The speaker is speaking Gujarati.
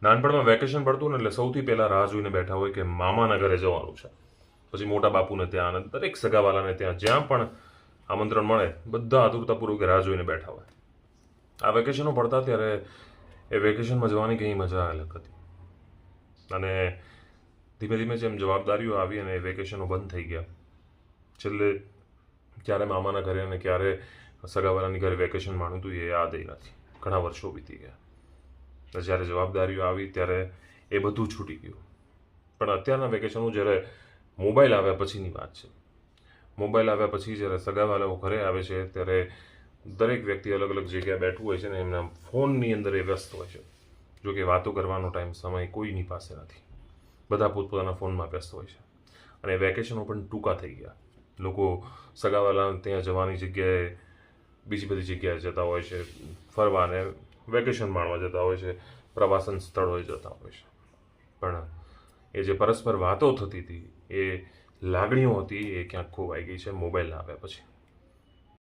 નાનપણમાં વેકેશન પડતું ને એટલે સૌથી પહેલાં રાહ જોઈને બેઠા હોય કે મામાના ઘરે જવાનું છે. પછી મોટા બાપુને ત્યાં અને દરેક સગાવાલાને ત્યાં જ્યાં પણ આમંત્રણ મળે બધા આતુરતાપૂર્વક રાહ જોઈને બેઠા હોય. આ વેકેશનો પડતા ત્યારે એ વેકેશનમાં જવાની કંઈ મજા અલગ હતી. અને ધીમે ધીમે જેમ જવાબદારીઓ આવી અને એ વેકેશનો બંધ થઈ ગયા, છેલ્લે ક્યારે મામાના ઘરે અને ક્યારે સગાવાલાની ઘરે વેકેશન માણ્યું હતું એ યાદ નથી. ઘણા વર્ષો વીતી ગયા. જ્યારે જવાબદારીઓ આવી ત્યારે એ બધું છૂટી ગયું. પણ અત્યારના વેકેશનો જ્યારે મોબાઈલ આવ્યા પછીની વાત છે. મોબાઈલ આવ્યા પછી જ્યારે સગાવાલાઓ ઘરે આવે છે ત્યારે દરેક વ્યક્તિ અલગ અલગ જગ્યાએ બેઠું હોય છે ને એમના ફોનની અંદર એ વ્યસ્ત હોય છે. જો કે વાતો કરવાનો ટાઈમ સમય કોઈની પાસે નથી. બધા પોતપોતાના ફોનમાં વ્યસ્ત હોય છે. અને વેકેશનો પણ ટૂંકા થઈ ગયા. લોકો સગાવાલા ત્યાં જવાની જગ્યાએ બીજી બધી જગ્યાએ જતા હોય છે, ફરવાને વેકેશન માણવા જતા હોય છે, પ્રવાસન સ્થળોએ જતા હોય છે. પણ એ જે પરસ્પર વાતો થતી હતી, એ લાગણીઓ હતી, એ ક્યાંક ખોવાઈ ગઈ છે મોબાઈલ આવ્યા પછી.